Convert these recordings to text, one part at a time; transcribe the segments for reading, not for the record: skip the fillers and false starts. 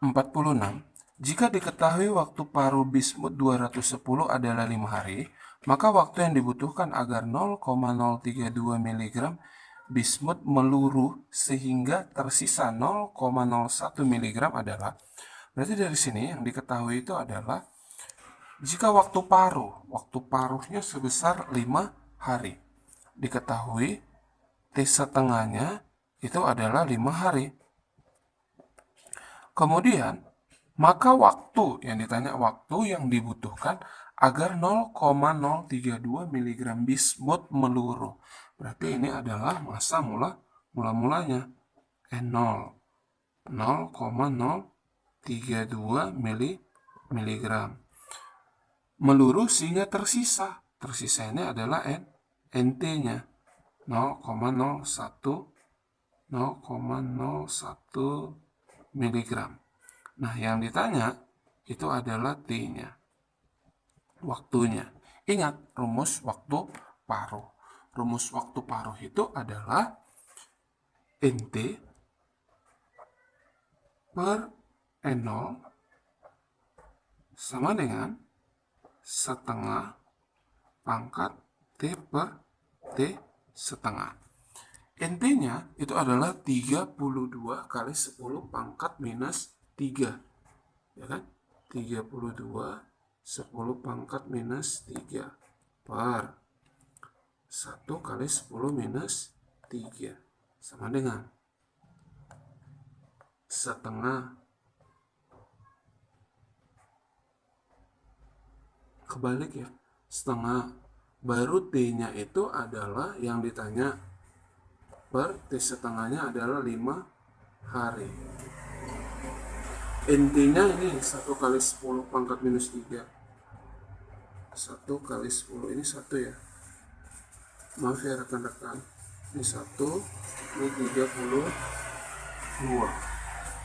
46. Jika diketahui waktu paruh bismut 210 adalah 5 hari, maka waktu yang dibutuhkan agar 0,032 mg bismut meluruh sehingga tersisa 0,01 mg adalah, berarti dari sini yang diketahui itu adalah jika waktu paruhnya sebesar 5 hari. Diketahui T setengahnya itu adalah 5 hari. Kemudian, maka waktu yang ditanya waktu yang dibutuhkan agar 0,032 mg bismut meluruh. Berarti ini adalah masa mula-mulanya N0 0,032 mg. Meluruh sehingga tersisa. Tersisa ini adalah NT-nya 0,01 mg. Nah, yang ditanya itu adalah T-nya, waktunya. Ingat rumus waktu paruh. Rumus waktu paruh itu adalah NT per N0 sama dengan setengah pangkat T per T setengah. NT-nya itu adalah 32 kali 10 pangkat minus 3. Ya kan? 32 10 pangkat minus 3 per 1 kali 10 minus 3 sama dengan setengah. Kebalik ya, setengah. Baru T-nya itu adalah yang ditanya per T setengahnya adalah 5 hari. Intinya ini 1 kali 10 pangkat minus 3. 1 kali 10 ini 1 ya. Maaf ya rekan-rekan. Ini 1, ini 32.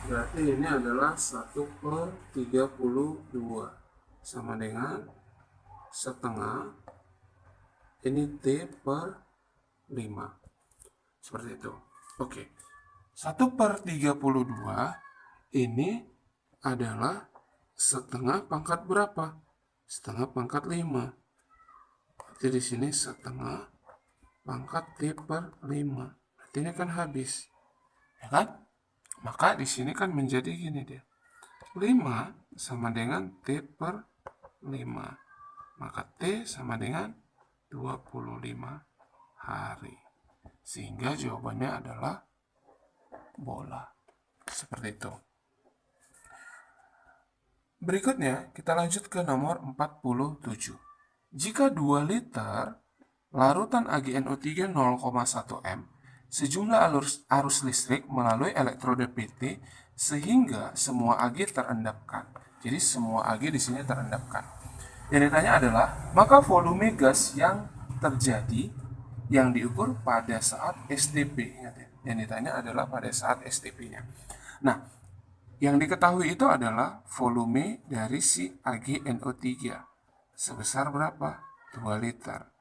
Berarti ini adalah 1 per 32. Sama dengan setengah. Ini T per 5. Seperti itu. Oke. 1 per 32 ini adalah setengah pangkat berapa? Setengah pangkat 5. Berarti di sini setengah pangkat T per 5. Berarti ini kan habis. Ya kan? Maka di sini kan menjadi gini dia. 5 sama dengan T per 5. Maka T sama dengan 25 hari. Sehingga jawabannya adalah bola. Seperti itu. Berikutnya, kita lanjut ke nomor 47. Jika 2 liter larutan AgNO3 0,1 M, sejumlah arus listrik melalui elektroda PT sehingga semua Ag terendapkan. Jadi semua Ag di sini terendapkan. Yang ditanya adalah, maka volume gas yang terjadi yang diukur pada saat STP. Yang ditanya adalah pada saat STP-nya. Nah, yang diketahui itu adalah volume dari si AgNO3 sebesar berapa? 2 liter.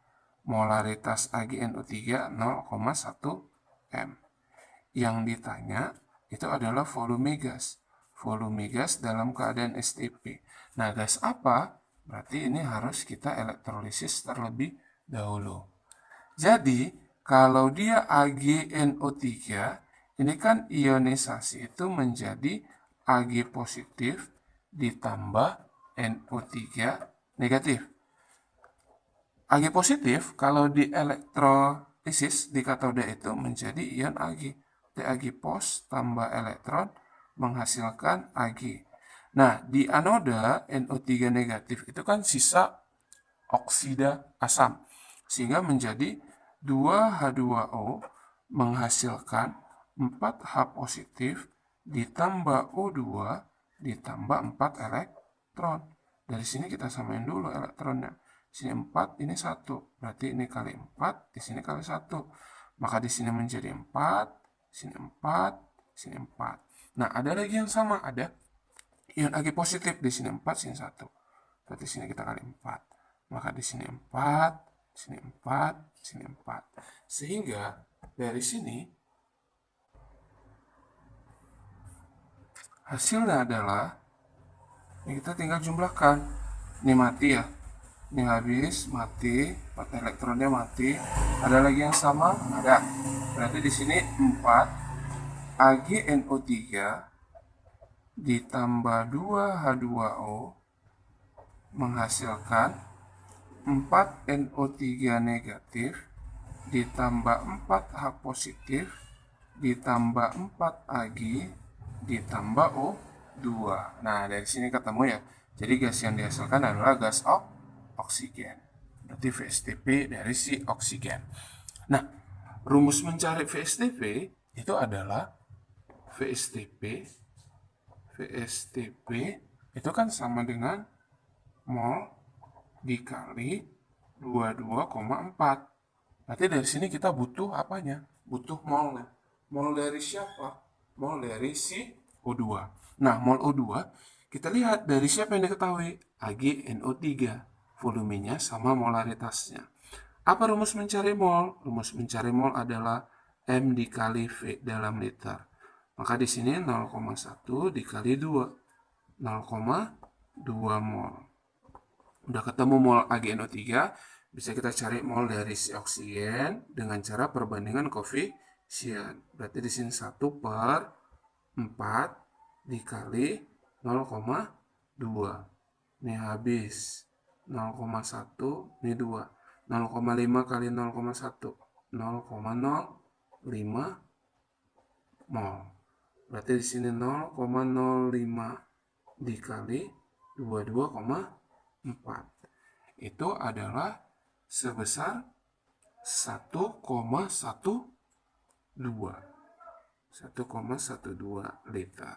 Molaritas AgNO3 0,1 M. Yang ditanya itu adalah volume gas. Volume gas dalam keadaan STP. Nah, gas apa? Berarti ini harus kita elektrolisis terlebih dahulu. Jadi, kalau dia AgNO3, ini kan ionisasi itu menjadi Ag positif ditambah NO3 negatif. Ag positif kalau di elektrolisis di katoda itu menjadi ion Ag. Ag pos tambah elektron menghasilkan Ag. Nah, di anoda NO3 negatif itu kan sisa oksida asam. Sehingga menjadi 2H2O menghasilkan 4H positif ditambah O2 ditambah 4 elektron. Dari sini kita samain dulu elektronnya. Sini 4, ini 1. Berarti ini kali 4, di sini kali 1. Maka di sini menjadi 4, sini 4, sini 4. Nah, ada lagi yang sama, ada ion Ag positif di sini 4, sini 1. Berarti sini kita kali 4. Maka di sini 4, sini 4, sini 4. Sehingga dari sini Hasilnya adalah, ini kita tinggal jumlahkan. Ini mati ya. Ini habis, mati, 4 elektronnya mati. Ada lagi yang sama? Ada. Berarti di sini 4 AgNO3 ditambah 2H2O menghasilkan 4 NO3 negatif ditambah 4 H positif ditambah 4 Ag ditambah O2. Nah, dari sini ketemu ya. Jadi gas yang dihasilkan adalah gas oksigen. Berarti VSTP dari si oksigen. Nah, rumus mencari VSTP itu adalah VSTP itu kan sama dengan mol dikali 22,4. Berarti dari sini kita butuh apanya? Butuh molnya. Mol dari siapa? Mol dari si O2. Nah, mol O2 kita lihat dari siapa yang diketahui? AgNO3. Volumenya sama molaritasnya. Apa rumus mencari mol? Rumus mencari mol adalah M dikali V dalam liter. Maka di sini 0,1 dikali 2. 0,2 mol. Udah ketemu mol AgNO3, bisa kita cari mol dari si oksigen dengan cara perbandingan koefisien. Berarti di sini 1 per 4 dikali 0,2. Ini habis. 0,1, ini 2. 0,5 kali 0,1. 0,05 mol. Berarti di sini 0,05 dikali 22,4. Itu adalah sebesar 1,12 liter.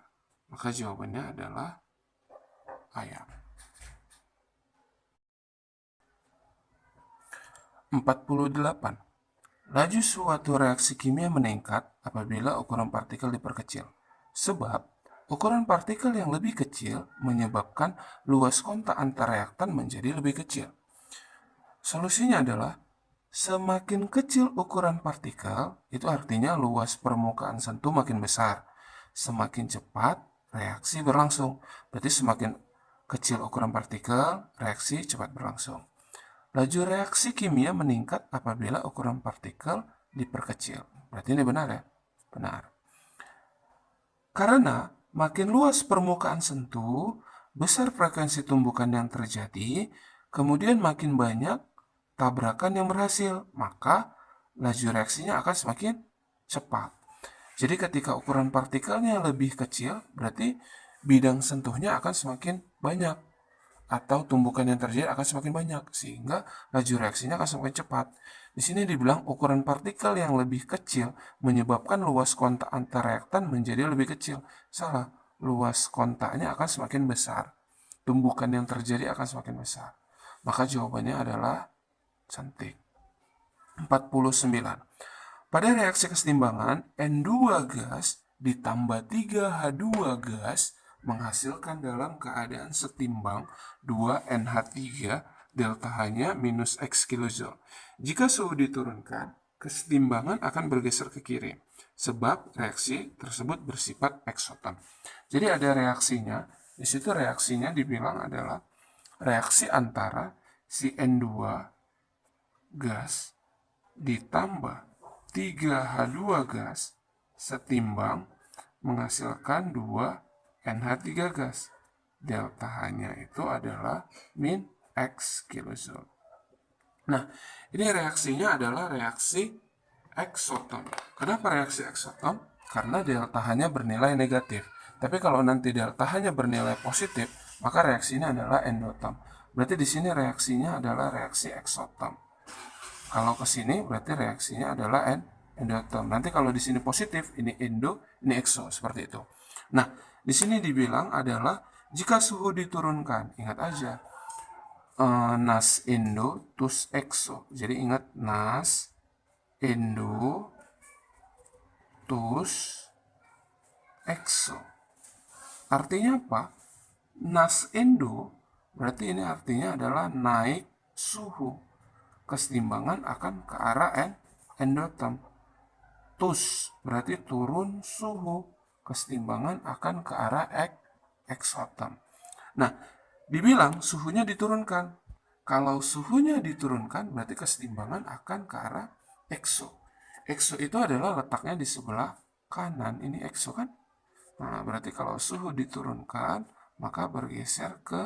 Maka jawabannya adalah ayam. 48. Laju suatu reaksi kimia meningkat apabila ukuran partikel diperkecil. Sebab ukuran partikel yang lebih kecil menyebabkan luas kontak antar reaktan menjadi lebih kecil. Solusinya adalah semakin kecil ukuran partikel, itu artinya luas permukaan sentuh makin besar. Semakin cepat reaksi berlangsung. Berarti semakin kecil ukuran partikel, reaksi cepat berlangsung. Laju reaksi kimia meningkat apabila ukuran partikel diperkecil. Berarti ini benar ya? Benar. Karena makin luas permukaan sentuh, besar frekuensi tumbukan yang terjadi, kemudian makin banyak tabrakan yang berhasil, maka laju reaksinya akan semakin cepat. Jadi ketika ukuran partikelnya lebih kecil, berarti bidang sentuhnya akan semakin banyak, atau tumbukan yang terjadi akan semakin banyak, sehingga laju reaksinya akan semakin cepat. Di sini dibilang ukuran partikel yang lebih kecil menyebabkan luas kontak antar reaktan menjadi lebih kecil. Salah, luas kontaknya akan semakin besar. Tumbukan yang terjadi akan semakin besar. Maka jawabannya adalah cantik. 49. Pada reaksi kesetimbangan, N2 gas ditambah 3H2 gas menghasilkan dalam keadaan setimbang 2NH3 delta H-nya minus X kilojoule. Jika suhu diturunkan, kesetimbangan akan bergeser ke kiri, sebab reaksi tersebut bersifat eksoton. Jadi ada reaksinya, di situ reaksinya dibilang adalah reaksi antara si N2 gas ditambah 3H2 gas setimbang menghasilkan 2NH3 gas. Delta H-nya itu adalah min X kilojoule. Nah, ini reaksinya adalah reaksi eksoton. Kenapa reaksi eksoton? Karena delta H-nya bernilai negatif. Tapi kalau nanti delta H-nya bernilai positif, maka reaksinya adalah endoton. Berarti di sini reaksinya adalah reaksi eksoton. Kalau ke sini berarti reaksinya adalah endoton. Nanti kalau di sini positif, ini endo, ini ekso, seperti itu. Nah, di sini dibilang adalah jika suhu diturunkan, ingat aja, nas endo tus exo. Jadi ingat nas endo tus exo. Artinya apa? Nas endo berarti ini artinya adalah naik suhu. Kesetimbangan akan ke arah endoton. Tus berarti turun suhu. kesetimbangan akan ke arah eksoterm. Nah, dibilang suhunya diturunkan. Kalau suhunya diturunkan, berarti kesetimbangan akan ke arah ekso. Ekso itu adalah letaknya di sebelah kanan. Ini ekso kan? Nah, berarti kalau suhu diturunkan, maka bergeser ke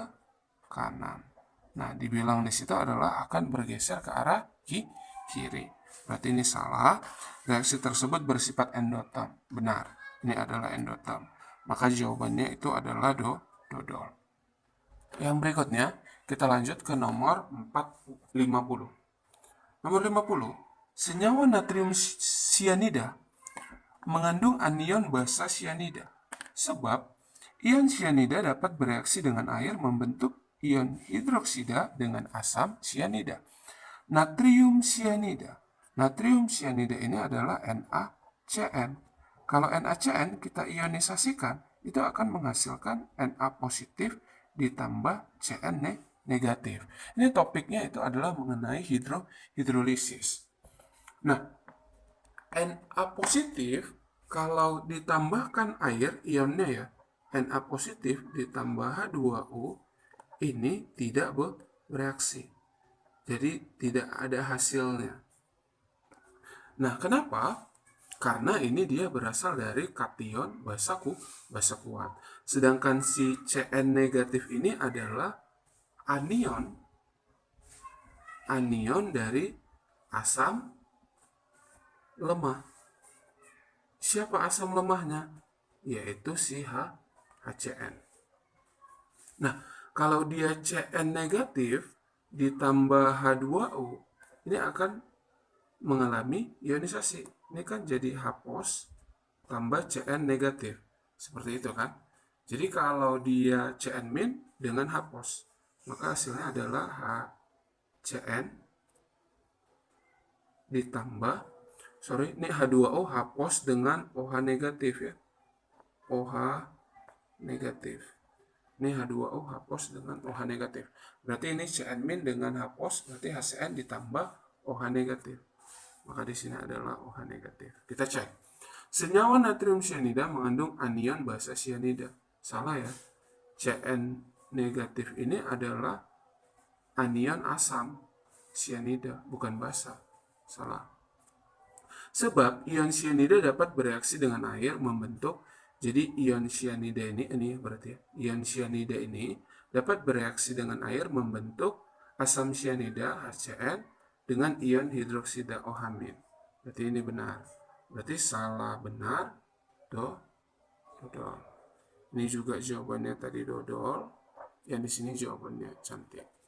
kanan. Nah, dibilang di situ adalah akan bergeser ke arah kiri. Berarti ini salah. Reaksi tersebut bersifat endoterm. Benar. Ini adalah endoterm. Maka jawabannya itu adalah dodol. Yang berikutnya, kita lanjut ke nomor 450. Nomor 50, senyawa natrium sianida mengandung anion basa sianida. Sebab, ion sianida dapat bereaksi dengan air membentuk ion hidroksida dengan asam sianida. Natrium sianida. Natrium sianida ini adalah NaCN. Kalau NaCN kita ionisasikan, itu akan menghasilkan Na positif ditambah Cn negatif. Ini topiknya itu adalah mengenai hidrolisis. Nah, Na positif kalau ditambahkan air ionnya ya, Na positif ditambah H2O ini tidak bereaksi. Jadi tidak ada hasilnya. Nah, kenapa? Karena ini dia berasal dari kation basa kuat. Sedangkan si Cn negatif ini adalah anion dari asam lemah. Siapa asam lemahnya? Yaitu si HCN. Nah, kalau dia Cn negatif ditambah H2O, ini akan mengalami ionisasi. Ini kan jadi H+ tambah Cn negatif. Seperti itu kan? Jadi kalau dia Cn- dengan H+, maka hasilnya adalah HCN ditambah ini H2O H+ dengan OH negatif ya. OH negatif. Ini H2O H+ dengan OH negatif. Berarti ini Cn- dengan H+, berarti HCN ditambah OH negatif. Maka di sini adalah OH negatif. Kita cek. Senyawa natrium sianida mengandung anion basa sianida. Salah ya. Cn negatif ini adalah anion asam sianida, bukan basa. Salah. Sebab ion sianida dapat bereaksi dengan air membentuk, jadi ion sianida ini berarti ya, ion sianida ini dapat bereaksi dengan air membentuk asam sianida HCN dengan ion hidroksida OH-. Berarti ini benar. Berarti salah benar dodol. Ini juga jawabannya tadi dodol. Yang di sini jawabannya cantik.